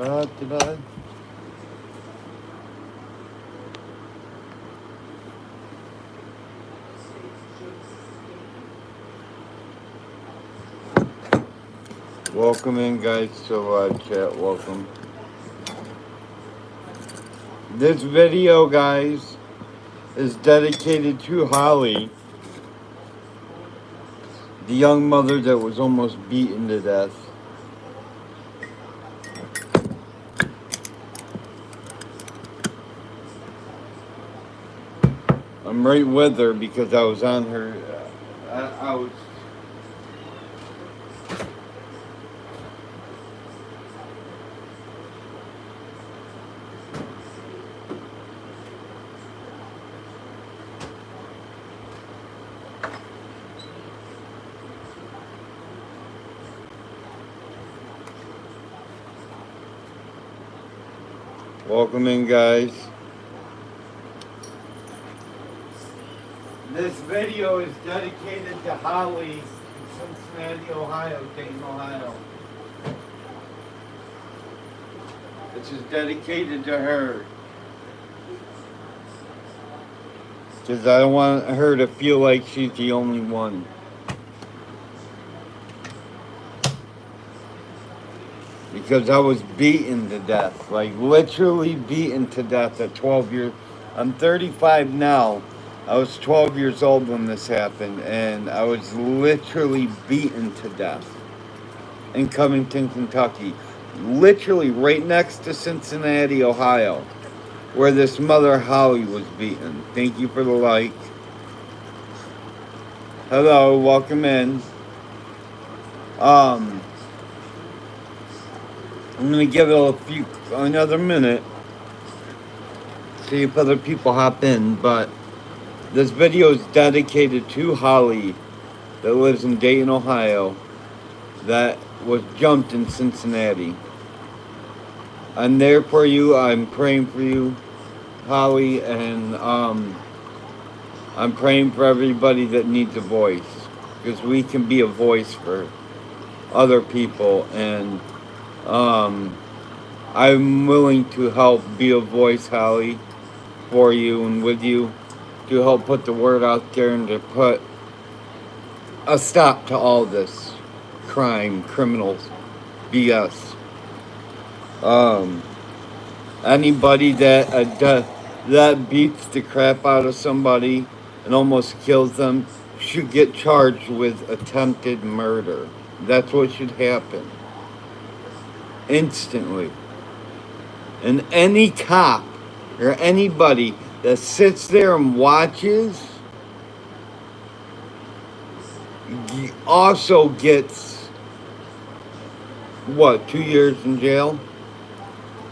Did I? Welcome in, guys, to live chat. Welcome. This video, guys, is dedicated to Holly, the young mother that was almost beaten to death. I'm right with her because I was on her. I was. Welcome in, guys. This video is dedicated to Holly in Cincinnati, Ohio, Dayton, Ohio. This is dedicated to her. Because I don't want her to feel like she's the only one. Because I was beaten to death. Like, literally beaten to death at 12 years. I'm 35 now. I was 12 years old when this happened. And I was literally beaten to death in Covington, Kentucky. Literally right next to Cincinnati, Ohio, where this mother Holly was beaten. Thank you for the like. Hello, welcome in. I'm gonna give it another minute, see if other people hop in, but this video is dedicated to Holly that lives in Dayton, Ohio, that was jumped in Cincinnati. I'm there for you. I'm praying for you, Holly, and I'm praying for everybody that needs a voice, because we can be a voice for other people, and I'm willing to help be a voice, Holly, for you and with you, to help put the word out there and to put a stop to all this crime, criminals, BS. Anybody that beats the crap out of somebody and almost kills them should get charged with attempted murder. That's what should happen. Instantly. And any cop or anybody that sits there and watches also gets, 2 years in jail?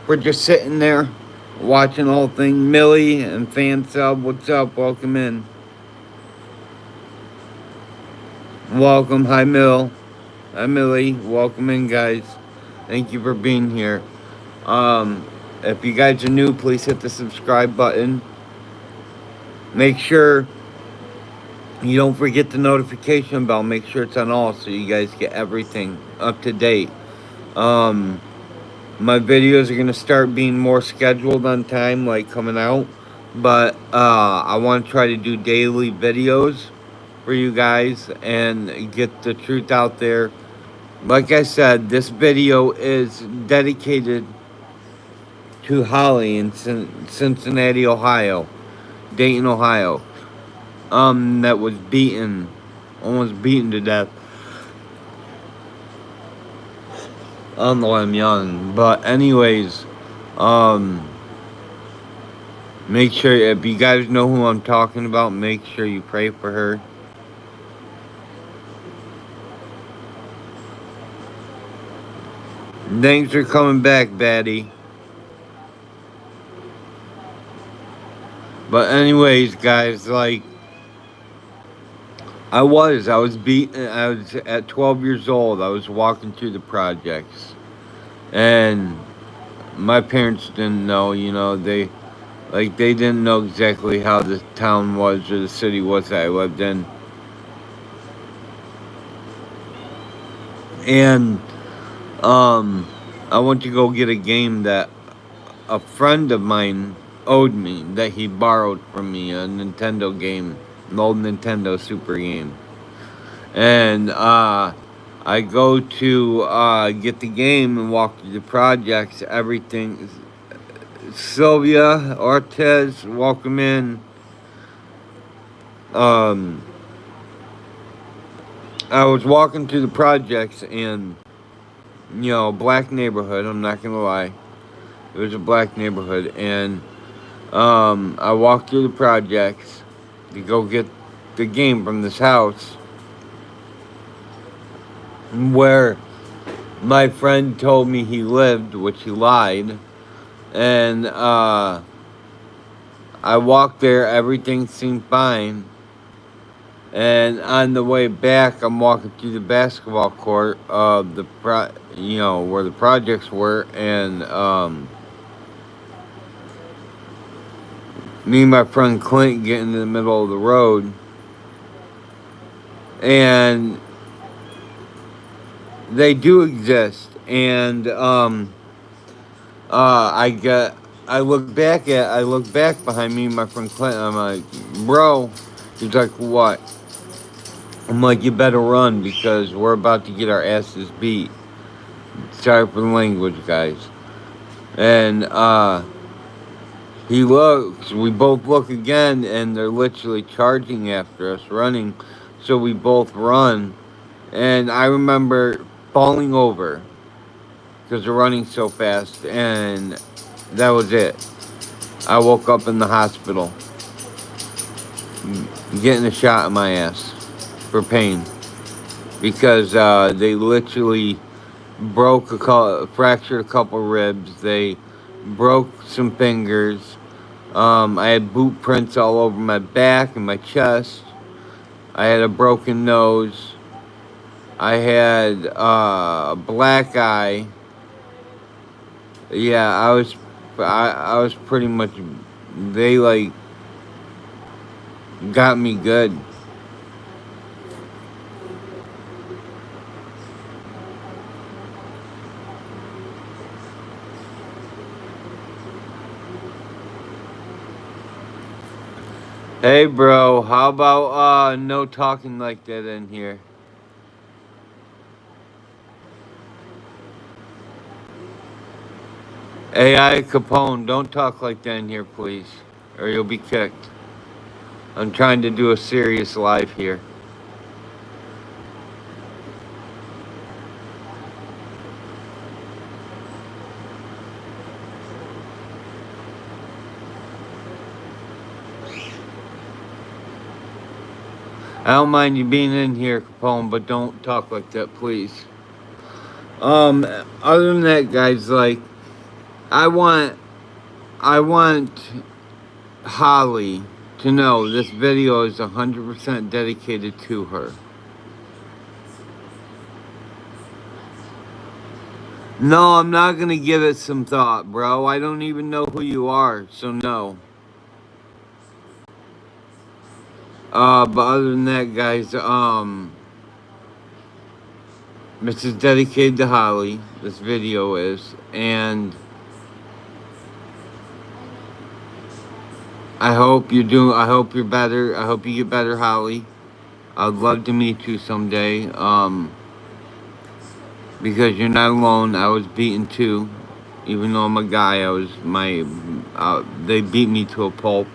For just sitting there watching the whole thing. Millie and Fan Sub, what's up? Welcome in. Welcome. Hi, Mill. Hi, Millie. Welcome in, guys. Thank you for being here. If you guys are new, please hit the subscribe button. Make sure you don't forget the notification bell. Make sure it's on all so you guys get everything up to date. My videos are going to start being more scheduled on time, like coming out. But I want to try to do daily videos for you guys and get the truth out there. Like I said, this video is dedicated to Holly in Cincinnati, Ohio. Dayton, Ohio. That was almost beaten to death. I don't know, I'm young, but anyways, make sure, if you guys know who I'm talking about, make sure you pray for her. Thanks for coming back, baddie. But anyways, guys, like, I was beaten. I was at 12 years old. I was walking through the projects, and my parents didn't know. They didn't know exactly how the town was or the city was that I lived in, and I went to go get a game that a friend of mine owed me, that he borrowed from me, a Nintendo game, an old Nintendo Super game. And I go to get the game and walk through the projects. Everything. Sylvia Ortez, welcome in. Um, I was walking through the projects and, black neighborhood. I'm not gonna lie, it was a black neighborhood, and I walked through the projects to go get the game from this house where my friend told me he lived, which he lied. And I walked there, everything seemed fine. And on the way back, I'm walking through the basketball court of where the projects were, and me and my friend Clint get in the middle of the road, and they do exist. And I look back behind me and my friend Clint. I'm like, bro. He's like, what? I'm like, you better run because we're about to get our asses beat. Sorry for the language, guys. And he looks. We both look again, and they're literally charging after us, running. So we both run, and I remember falling over because they're running so fast, and that was it. I woke up in the hospital, getting a shot in my ass for pain because they literally fractured a couple ribs. They broke some fingers. I had boot prints all over my back and my chest. I had a broken nose. I had a black eye. Yeah, I was pretty much. They got me good. Hey, bro, how about no talking like that in here? AI Capone, don't talk like that in here, please, or you'll be kicked. I'm trying to do a serious live here. I don't mind you being in here, Capone, but don't talk like that, please. Other than that, guys, I want Holly to know this video is 100% dedicated to her. No, I'm not gonna give it some thought, bro. I don't even know who you are, so no. But other than that, guys, this is dedicated to Holly. This video is, and I hope you're better. I hope you get better, Holly. I'd love to meet you someday. Because you're not alone. I was beaten too. Even though I'm a guy, they beat me to a pulp.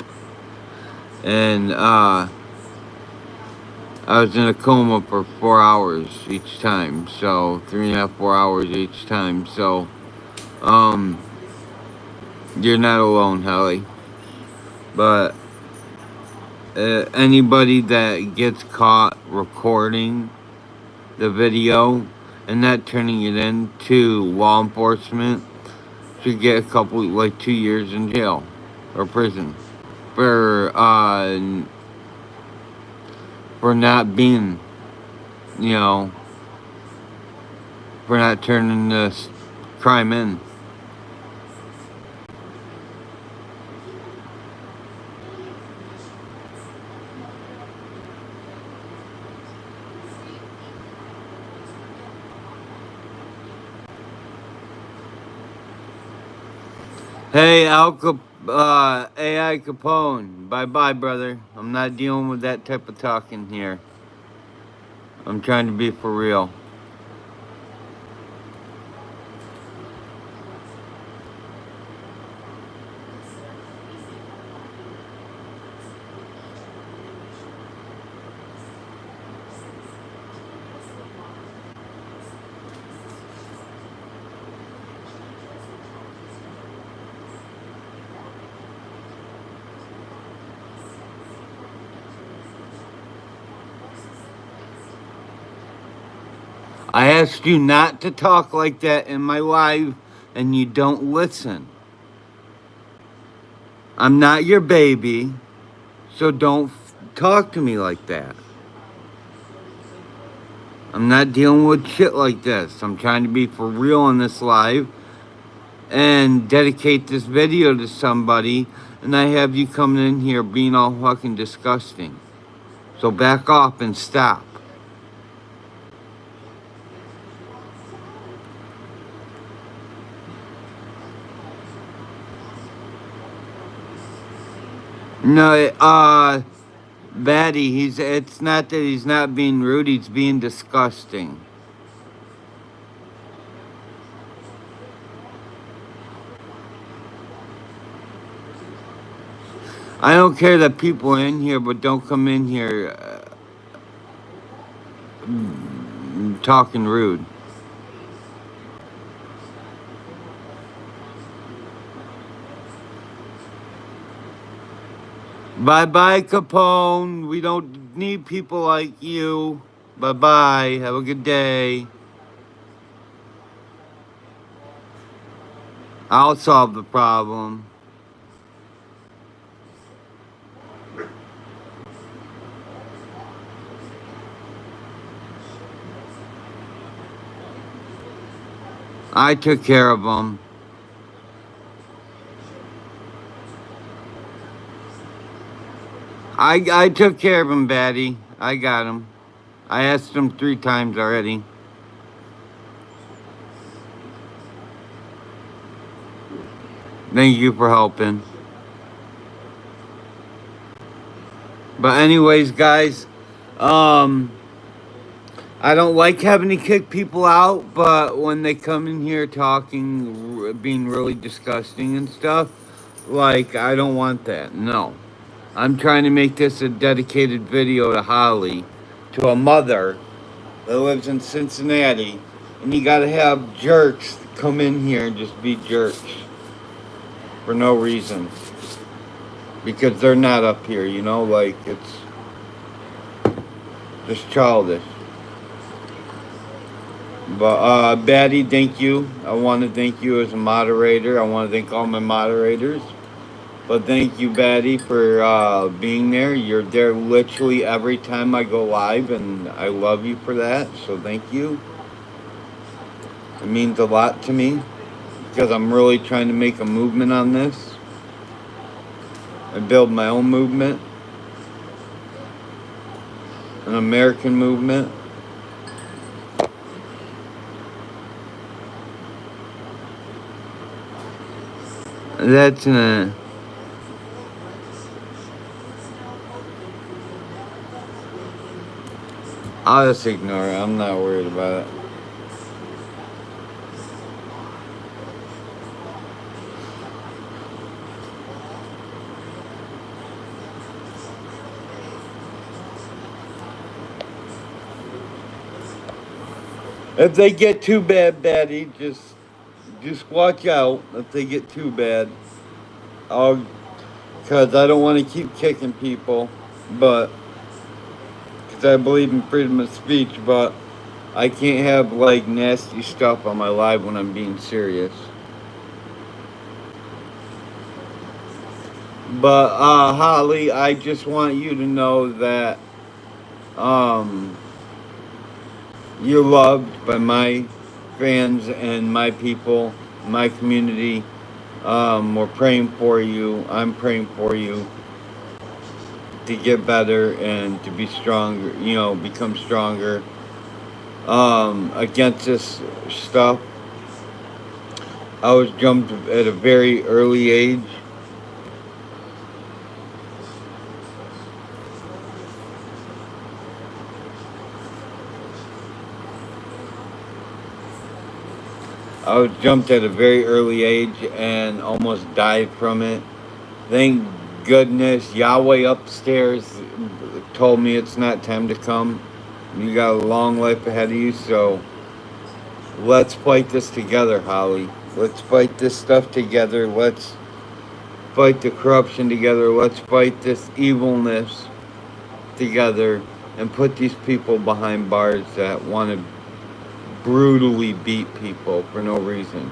And, I was in a coma for 4 hours each time. So, 3.5, 4 hours each time. So, you're not alone, Holly. But anybody that gets caught recording the video and not turning it in to law enforcement should get 2 years in jail or prison for not being, for not turning this crime in. Hey, AI Capone. Bye-bye, brother. I'm not dealing with that type of talking here. I'm trying to be for real. I asked you not to talk like that in my live, and you don't listen. I'm not your baby, so don't talk to me like that. I'm not dealing with shit like this. I'm trying to be for real on this live and dedicate this video to somebody, and I have you coming in here being all fucking disgusting. So back off and stop. No, Batty, it's not that he's not being rude, he's being disgusting. I don't care that people are in here, but don't come in here talking rude. Bye-bye, Capone. We don't need people like you. Bye-bye. Have a good day. I'll solve the problem. I took care of them. I took care of him, Batty. I got him. I asked him 3 times already. Thank you for helping. But anyways, guys, I don't like having to kick people out, but when they come in here talking, being really disgusting and stuff, like, I don't want that. No. I'm trying to make this a dedicated video to Holly, to a mother that lives in Cincinnati, and you gotta have jerks come in here and just be jerks for no reason. Because they're not up here, you know, like, it's just childish. But, Batty, thank you. I want to thank you as a moderator. I want to thank all my moderators. But thank you, Batty, for being there. You're there literally every time I go live, and I love you for that. So thank you. It means a lot to me because I'm really trying to make a movement on this. I build my own movement, an American movement. That's I'll just ignore it. I'm not worried about it. If they get too bad, Batty, just watch out. If they get too bad, because I don't want to keep kicking people, but because I believe in freedom of speech, but I can't have like nasty stuff on my live when I'm being serious. But Holly, I just want you to know that you're loved by my fans and my people, my community. We're praying for you. I'm praying for you to get better and to be stronger, you know, become stronger against this stuff. I was jumped at a very early age. I was jumped at a very early age and almost died from it. Thank goodness Yahweh upstairs told me it's not time to come. You got a long life ahead of you, so let's fight this together, Holly. Let's fight this stuff together. Let's fight the corruption together. Let's fight this evilness together and put these people behind bars that want to brutally beat people for no reason.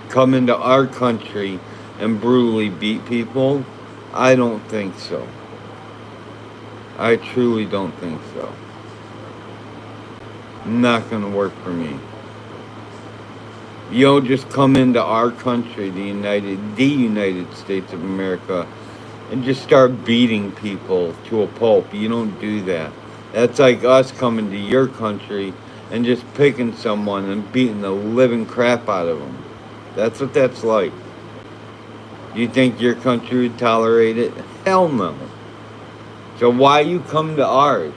Come into our country and brutally beat people? I don't think so. I truly don't think so. Not gonna work for me. You don't just come into our country, the United States of America, and just start beating people to a pulp. You don't do that. That's like us coming to your country and just picking someone and beating the living crap out of them. That's what that's like. You think your country would tolerate it? Hell no. So why you come to ours?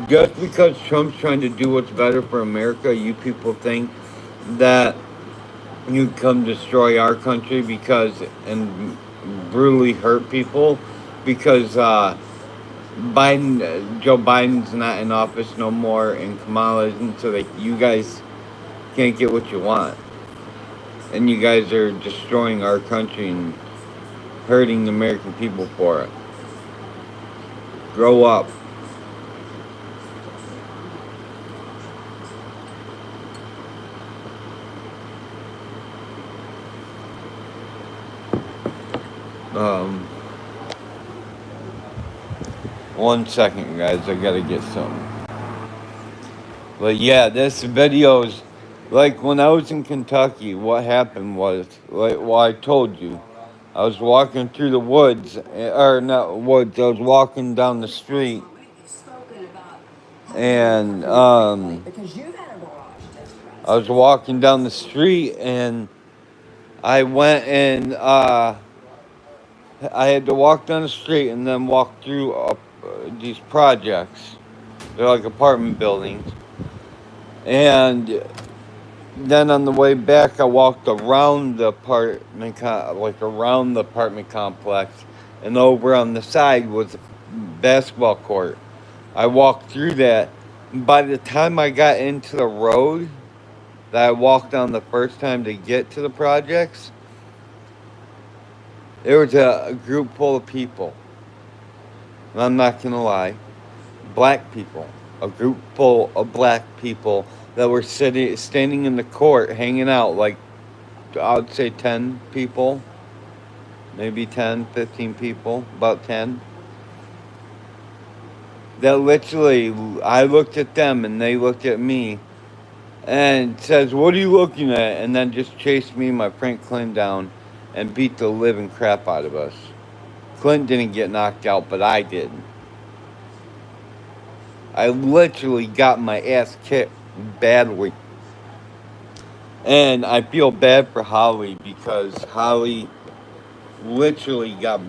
Just because Trump's trying to do what's better for America, you people think that you come destroy our country and brutally hurt people because Joe Biden's not in office no more and Kamala isn't, so that you guys can't get what you want. And you guys are destroying our country and hurting the American people for it. Grow up. One second, guys. I gotta get something. But yeah, this video's like when I was in Kentucky. What happened was, like, well, I told you, I was walking through the woods, or not woods. I was walking down the street, and I was walking down the street, and I went and I had to walk down the street and then walk through these projects. They're like apartment buildings. And then on the way back, I walked around the apartment complex, and over on the side was a basketball court. I walked through that. By the time I got into the road that I walked on the first time to get to the projects, there was a group full of people. And I'm not going to lie. Black people. A group full of black people that were standing in the court, hanging out, like, I would say 10 people. Maybe 10, 15 people. About 10. That literally, I looked at them and they looked at me. And says, "What are you looking at?" And then just chased me and my friend Clint down and beat the living crap out of us. Clint didn't get knocked out, but I did. I literally got my ass kicked badly. And I feel bad for Holly because Holly literally got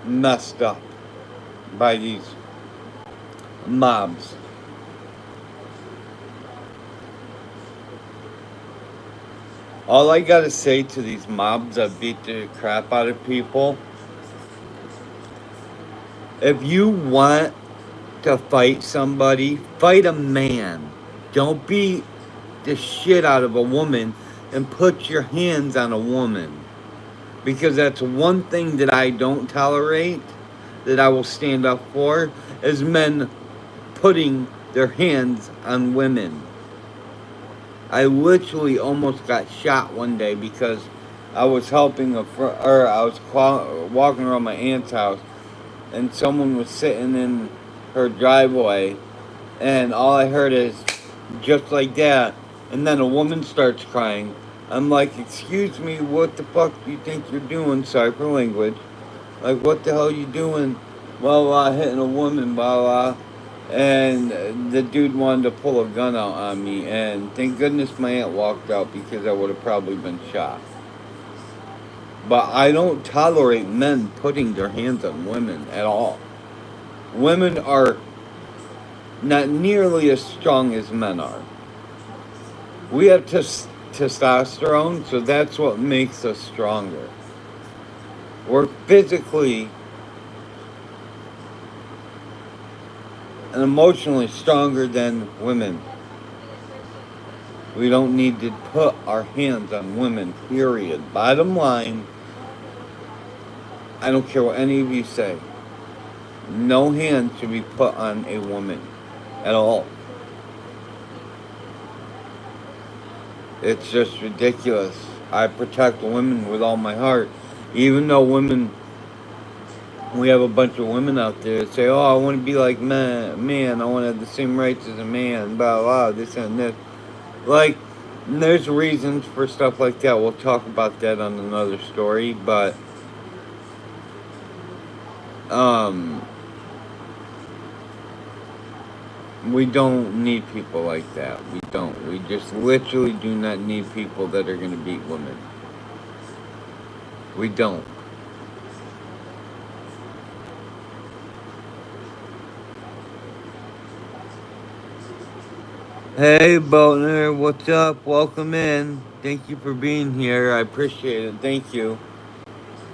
messed up by these mobs. All I gotta say to these mobs that beat the crap out of people, if you want to fight somebody, fight a man. Don't beat the shit out of a woman and put your hands on a woman. Because that's one thing that I don't tolerate, that I will stand up for, is men putting their hands on women. I literally almost got shot one day because I was helping walking around my aunt's house, and someone was sitting in her driveway, and all I heard is just like that, and then a woman starts crying. I'm like, "Excuse me, what the fuck do you think you're doing?" Sorry for language. Like, what the hell are you doing? Blah blah, hitting a woman, blah blah. And the dude wanted to pull a gun out on me, and thank goodness my aunt walked out because I would have probably been shot. But I don't tolerate men putting their hands on women at all. Women are not nearly as strong as men are. We have testosterone, so that's what makes us stronger. We're physically and emotionally stronger than women. We don't need to put our hands on women, period. Bottom line, I don't care what any of you say. No hand should be put on a woman at all. It's just ridiculous. I protect women with all my heart. Even though we have a bunch of women out there that say, oh, I want to be like man, I want to have the same rights as a man, blah, blah, this and this. Like, there's reasons for stuff like that. We'll talk about that on another story, but, we don't need people like that. We don't. We just literally do not need people that are going to beat women. We don't. Hey, Boatner, what's up? Welcome in. Thank you for being here. I appreciate it. Thank you.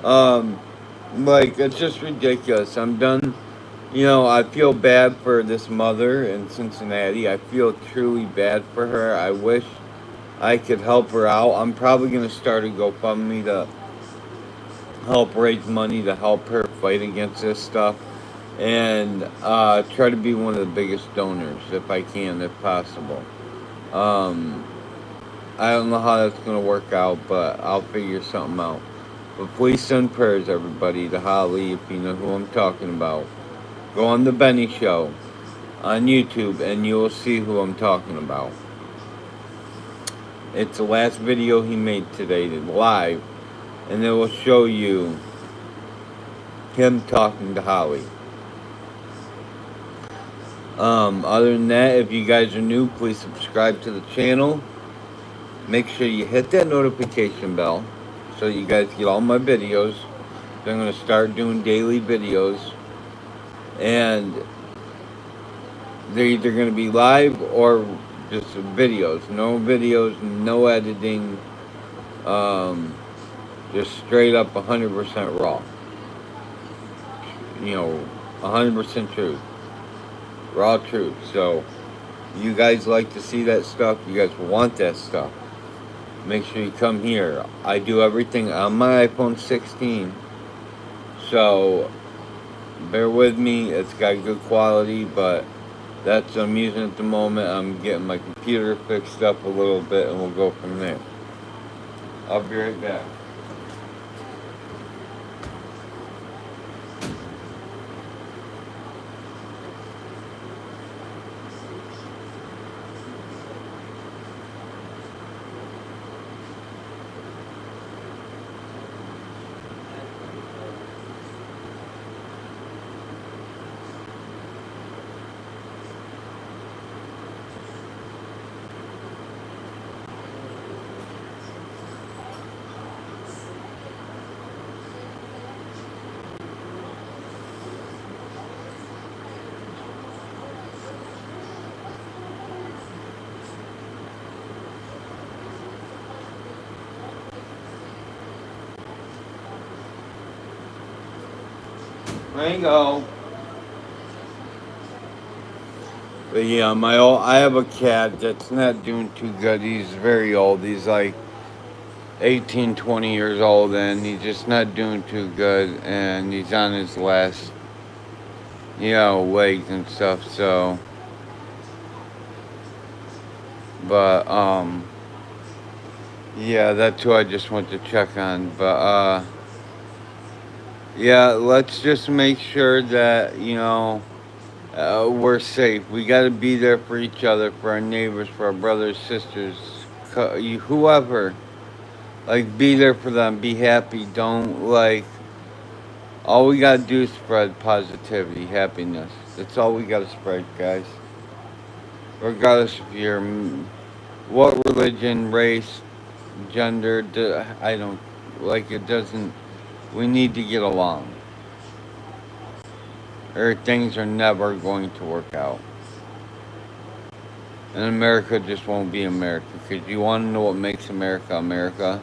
It's just ridiculous. I'm done. I feel bad for this mother in Cincinnati. I feel truly bad for her. I wish I could help her out. I'm probably going to start a GoFundMe to help raise money to help her fight against this stuff. And try to be one of the biggest donors if I can, if possible. I don't know how that's going to work out, but I'll figure something out. But please send prayers, everybody, to Holly, if you know who I'm talking about. Go on the Benny Show on YouTube, and you will see who I'm talking about. It's the last video he made today, live, and it will show you him talking to Holly. Other than that, if you guys are new, please subscribe to the channel. Make sure you hit that notification bell so you guys get all my videos. So I'm going to start doing daily videos. And they're either going to be live or just videos. No videos, no editing. Just straight up 100% raw. 100% truth. Raw truth. So, you guys like to see that stuff. You guys want that stuff. Make sure you come here. I do everything on my iPhone 16. So, bear with me. It's got good quality, but that's what I'm using at the moment. I'm getting my computer fixed up a little bit, and we'll go from there. I'll be right back. Rango. But yeah, I have a cat that's not doing too good. He's very old. He's like 18, 20 years old, and he's just not doing too good. And he's on his last, legs and stuff. So, but yeah, that's who I just went to check on. But yeah, let's just make sure that we're safe. We got to be there for each other, for our neighbors, for our brothers, sisters, whoever. Like, be there for them. Be happy. Don't, all we got to do is spread positivity, happiness. That's all we gotta spread, guys. Regardless if you're what religion, race, gender, I don't like it. Doesn't. We need to get along, or things are never going to work out. And America just won't be America. Because you want to know what makes America America?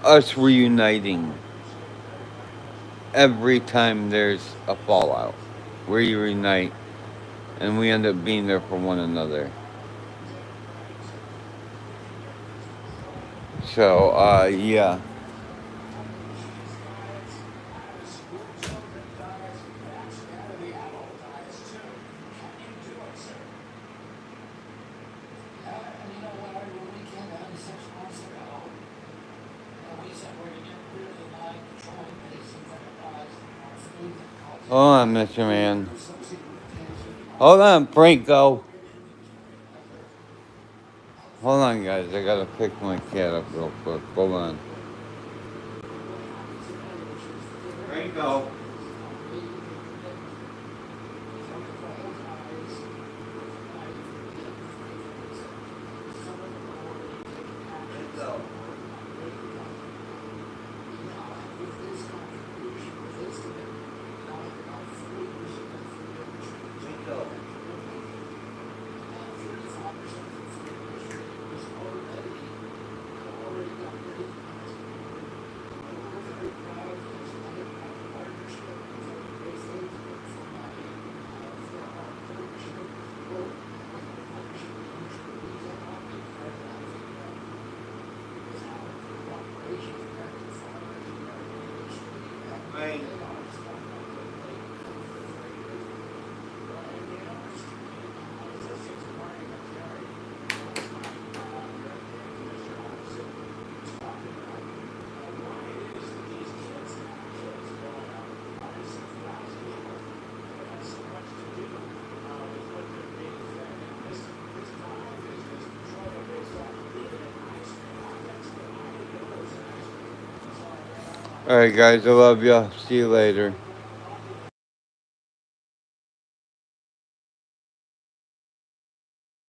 Us reuniting every time there's a fallout. We reunite and we end up being there for one another. So, yeah. Hold on, Mr. Man. Hold on, Franco. Hold on, guys. I gotta pick my cat up real quick. Hold on. Franco. Alright, guys. I love ya. See you later.